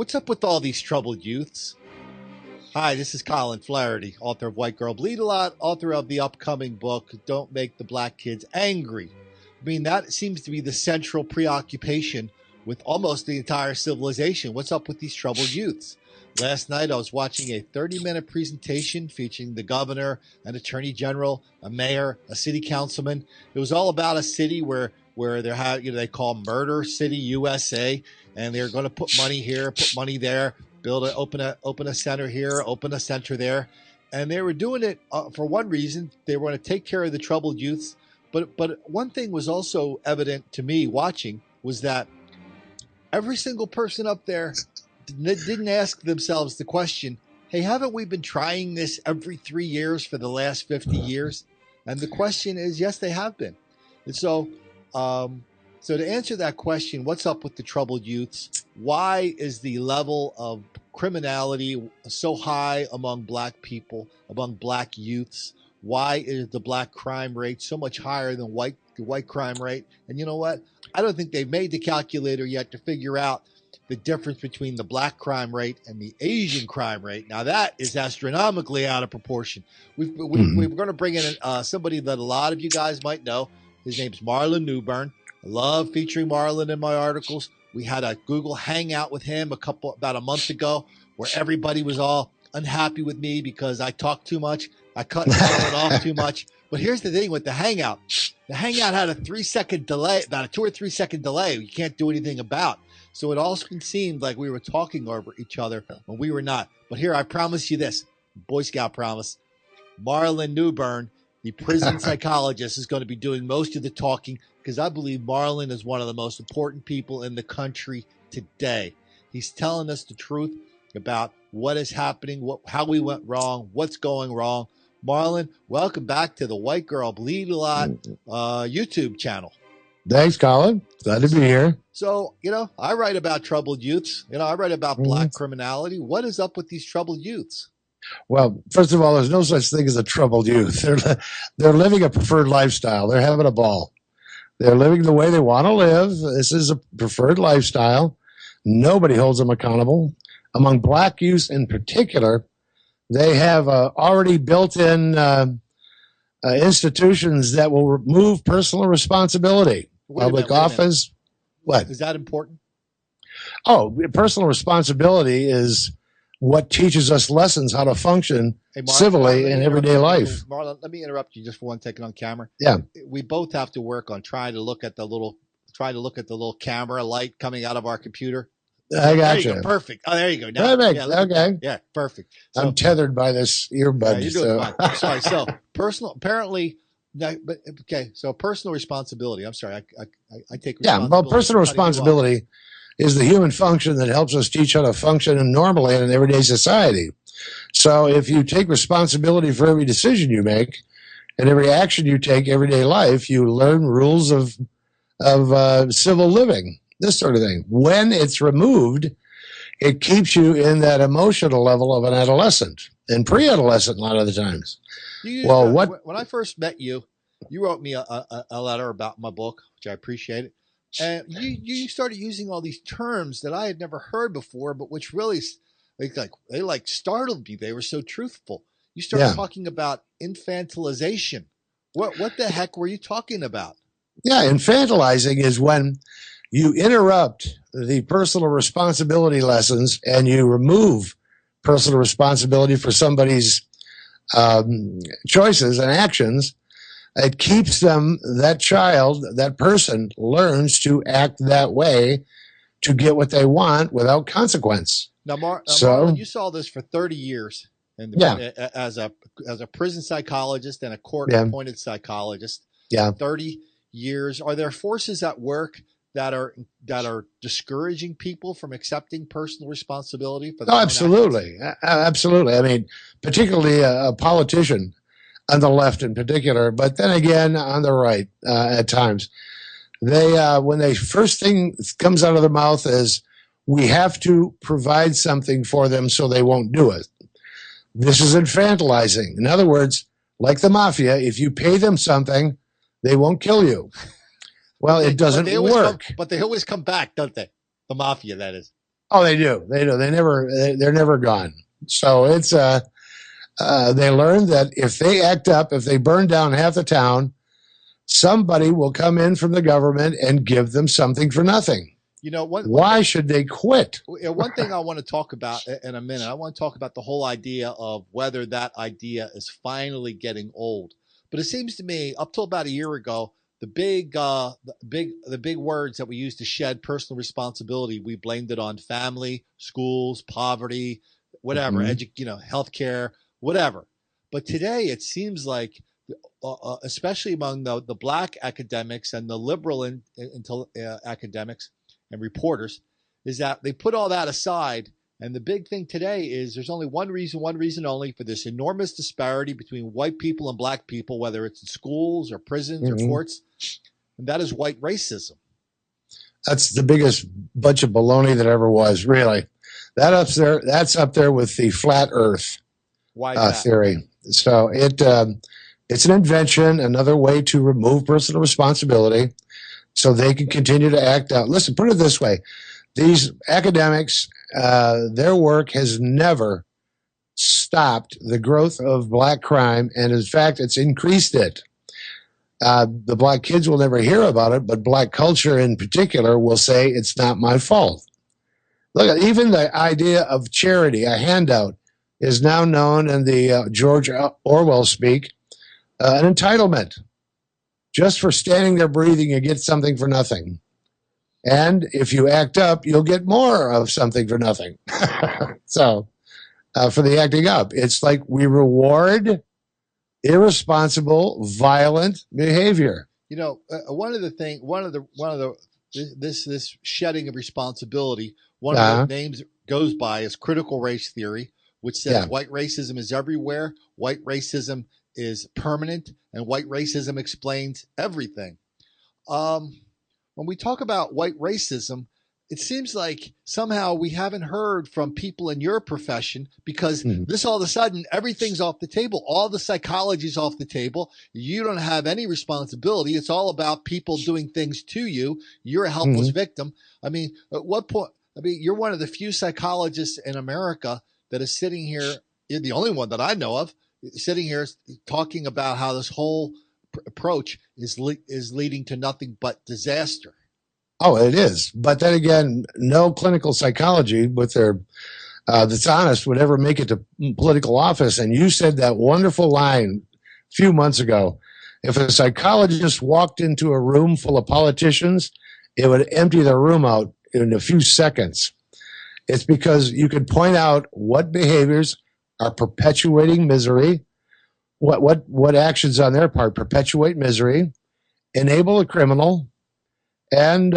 What's up with all these troubled youths? Hi, this is Colin Flaherty, author of White Girl Bleed a Lot, author of the upcoming book, Don't Make the Black Kids Angry. I mean, that seems to be the central preoccupation with almost the entire civilization. What's up with these troubled youths? Last night, I was watching a 30-minute presentation featuring the governor, an attorney general, a mayor, a city councilman. It was all about a city where they call Murder City, USA, and they're going to put money here, put money there, open a center here, open a center there, and they were doing it for one reason. They were going to take care of the troubled youths. But one thing was also evident to me watching was that every single person up there didn't ask themselves the question, hey, haven't we been trying this every 3 years for the last 50 years? And the question is, yes, they have been. And so to answer that question, what's up with the troubled youths? Why is the level of criminality so high among black people, among black youths? Why is the black crime rate so much higher than the white crime rate? And you know what? I don't think they've made the calculator yet to figure out the difference between the black crime rate and the Asian crime rate. Now, that is astronomically out of proportion. We're going to bring in somebody that a lot of you guys might know. His name's Marlin Newburn. I love featuring Marlin in my articles. We had a Google Hangout with him about a month ago where everybody was all unhappy with me because I talked too much. I cut Marlin off too much. But here's the thing with the Hangout. The Hangout had a 3-second delay, about a 2 or 3 second delay. You can't do anything about. So it often seemed like we were talking over each other when we were not. But here, I promise you this, Boy Scout promise, Marlin Newburn, the prison psychologist, is going to be doing most of the talking because I believe Marlin is one of the most important people in the country today. He's telling us the truth about what is happening, how we went wrong, what's going wrong. Marlin, welcome back to the White Girl Bleed a Lot YouTube channel. Thanks, Colin. Glad to be here. So, I write about troubled youths. I write about black criminality. What is up with these troubled youths? Well, first of all, there's no such thing as a troubled youth. They're living a preferred lifestyle. They're having a ball. They're living the way they want to live. This is a preferred lifestyle. Nobody holds them accountable. Among black youth in particular, they have already built-in institutions that will remove personal responsibility. Public office. What? Is that important? Oh, personal responsibility is what teaches us lessons how to function civilly in everyday life. Marlon, let me interrupt you just for 1 second on camera. Yeah. We both have to work on trying to look at the little camera light coming out of our computer. I got you. Perfect. Oh, there you go. Now, perfect. Yeah, okay. Yeah, perfect. So, I'm tethered by this earbud. Yeah, you're doing fine. Sorry. So personal responsibility. I'm sorry. I take responsibility. Yeah, well, personal responsibility is the human function that helps us teach how to function normally in an everyday society. So if you take responsibility for every decision you make and every action you take everyday life, you learn rules of civil living, this sort of thing. When it's removed, it keeps you in that emotional level of an adolescent and pre-adolescent a lot of the times. When I first met you, you wrote me a letter about my book, which I appreciate it. And you started using all these terms that I had never heard before, but which really they startled me. They were so truthful. You started talking about infantilization. What the heck were you talking about? Yeah, infantilizing is when you interrupt the personal responsibility lessons and you remove personal responsibility for somebody's choices and actions. It keeps them, that person learns to act that way to get what they want without consequence. Now, Marlon, you saw this for 30 years as a prison psychologist and a court-appointed psychologist. Yeah. 30 years. Are there forces at work that are discouraging people from accepting personal responsibility for their own absolutely. Absolutely. I mean, particularly a politician on the left in particular, but then again on the right at times. They when they first thing comes out of their mouth is, we have to provide something for them so they won't do it. This is infantilizing. In other words, like the mafia, if you pay them something, they won't kill you. Well, it doesn't work. But they always come back, don't they? The mafia, that is. Oh, they do. They do. They're never gone. So it's they learn that if they act up, if they burn down half the town, somebody will come in from the government and give them something for nothing. Why should they quit? One thing I want to talk about in a minute, I want to talk about the whole idea of whether that idea is finally getting old. But it seems to me, up till about a year ago, the big words that we used to shed personal responsibility, we blamed it on family, schools, poverty, whatever, healthcare, whatever. But today it seems like, especially among the black academics and the liberal academics and reporters, is that they put all that aside. And the big thing today is there's only one reason only for this enormous disparity between white people and black people, whether it's in schools or prisons or courts, and that is white racism. That's the biggest bunch of baloney that ever was, really. That's up there with the flat earth theory. So it's an invention, another way to remove personal responsibility so they can continue to act out. Listen, put it this way. These academics, their work has never stopped the growth of black crime, and in fact, it's increased it. The black kids will never hear about it, but black culture in particular will say it's not my fault. Look, even the idea of charity, a handout, is now known in the George Orwell speak, an entitlement. Just for standing there breathing, you get something for nothing. And if you act up, you'll get more of something for nothing. So for the acting up, it's like we reward irresponsible, violent behavior. This shedding of responsibility, one of the names goes by is critical race theory, which says white racism is everywhere, white racism is permanent, and white racism explains everything. When we talk about white racism, it seems like somehow we haven't heard from people in your profession, because this all of a sudden, everything's off the table. All the psychology is off the table. You don't have any responsibility. It's all about people doing things to you. You're a helpless victim. I mean, at what point? I mean, you're one of the few psychologists in America that is sitting here. You're the only one that I know of sitting here talking about how this whole approach is leading to nothing but disaster. Oh, it is. But then again, no clinical psychology with their that's honest would ever make it to political office. And you said that wonderful line a few months ago. If a psychologist walked into a room full of politicians, it would empty the room out in a few seconds. It's because you could point out what behaviors are perpetuating misery, what actions on their part perpetuate misery, enable a criminal, and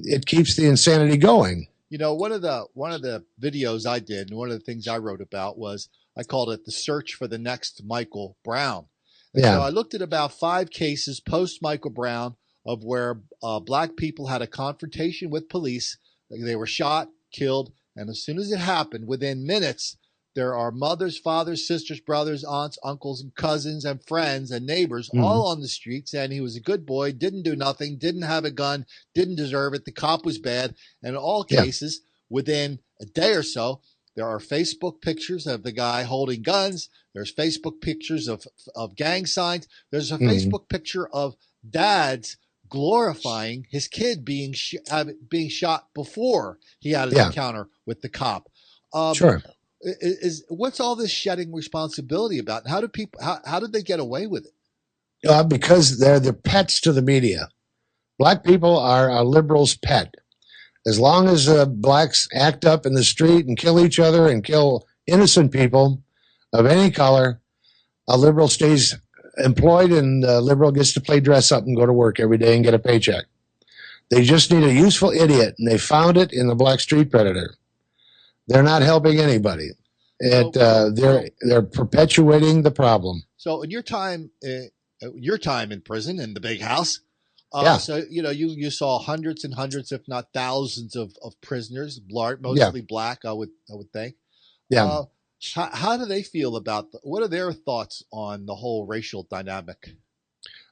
it keeps the insanity going. One of the videos I did, and one of the things I wrote about was, I called it the search for the next Michael Brown. And so I looked at about 5 cases post Michael Brown of where black people had a confrontation with police. They were shot, killed, and as soon as it happened, within minutes, there are mothers, fathers, sisters, brothers, aunts, uncles, and cousins, and friends and neighbors all on the street saying he was a good boy, didn't do nothing, didn't have a gun, didn't deserve it, the cop was bad. And in all cases, within a day or so, there are Facebook pictures of the guy holding guns. There's Facebook pictures of gang signs. There's a Facebook picture of dads glorifying his kid being shot before he had an encounter with the cop. Sure. What's all this shedding responsibility about? How did they get away with it? Because they're the pets to the media. Black people are a liberal's pet. As long as blacks act up in the street and kill each other and kill innocent people of any color, a liberal stays employed, and a liberal gets to play dress up and go to work every day and get a paycheck. They just need a useful idiot, and they found it in the black street predator. They're not helping anybody. They're perpetuating the problem. So in your time in prison in the big house, so you saw hundreds and hundreds, if not thousands, of prisoners, mostly black. I would think. Yeah. How do they feel about what are their thoughts on the whole racial dynamic?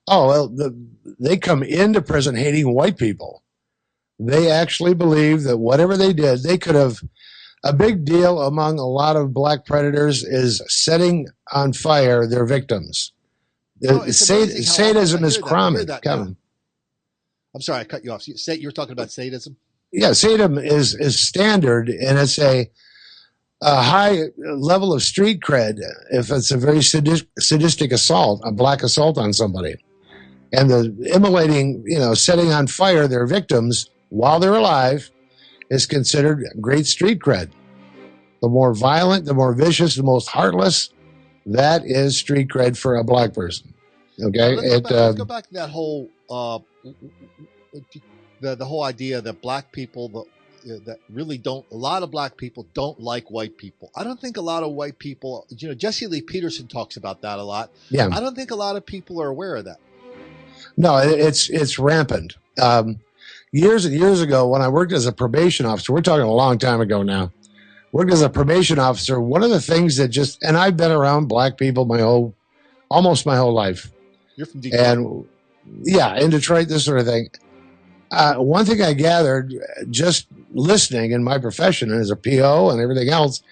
Oh, well, they come into prison hating white people. they actually believe that whatever they did, they could have. A big deal among a lot of black predators is setting on fire their victims. It's amazing how often Sadism is I hear common. that now. I'm sorry, I cut you off. You were talking about sadism? Yeah, sadism is standard, and it's a high level of street cred if it's a very sadistic assault, a black assault on somebody. And the immolating, setting on fire their victims while they're alive is considered great street cred. The more violent, the more vicious, the most heartless, that is street cred for a black person. Okay, let's go back to that whole the whole idea that black people that really don't. A lot of black people don't like white people. I don't think a lot of white people. Jesse Lee Peterson talks about that a lot. Yeah, I don't think a lot of people are aware of that. No, it's rampant. Years and years ago, when I worked as a probation officer, we're talking a long time ago now. Worked as a probation officer. One of the things that and I've been around black people almost my whole life. You're from Detroit. And yeah, in Detroit, this sort of thing. One thing I gathered just listening in my profession and as a PO and everything else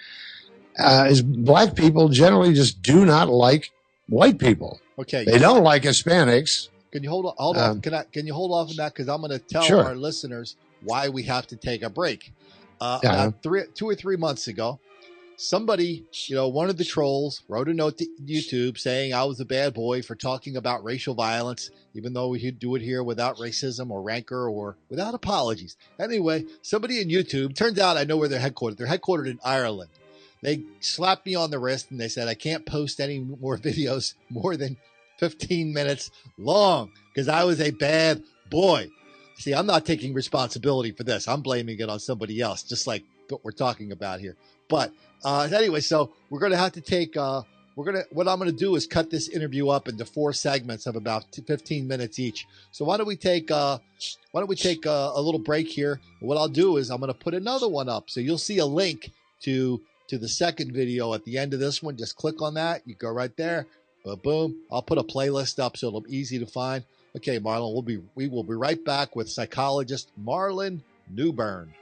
is black people generally just do not like white people. Okay. They don't like Hispanics. Can you hold on? Can you hold off on that? Because I'm going to tell our listeners why we have to take a break. About 2 or 3 months ago, somebody, one of the trolls wrote a note to YouTube saying I was a bad boy for talking about racial violence, even though we could do it here without racism or rancor or without apologies. Anyway, somebody in YouTube, turns out I know where they're headquartered. They're headquartered in Ireland. They slapped me on the wrist and they said I can't post any more videos more than 15 minutes long because I was a bad boy. See, I'm not taking responsibility for this. I'm blaming it on somebody else, just like what we're talking about here. But anyway, so we're going to have to take, what I'm going to do is cut this interview up into 4 segments of about 15 minutes each. So why don't we take a little break here? What I'll do is I'm going to put another one up. So you'll see a link to the second video at the end of this one. Just click on that. You go right there. Boom. I'll put a playlist up so it'll be easy to find. Okay, Marlin, we will be right back with psychologist Marlin Newburn.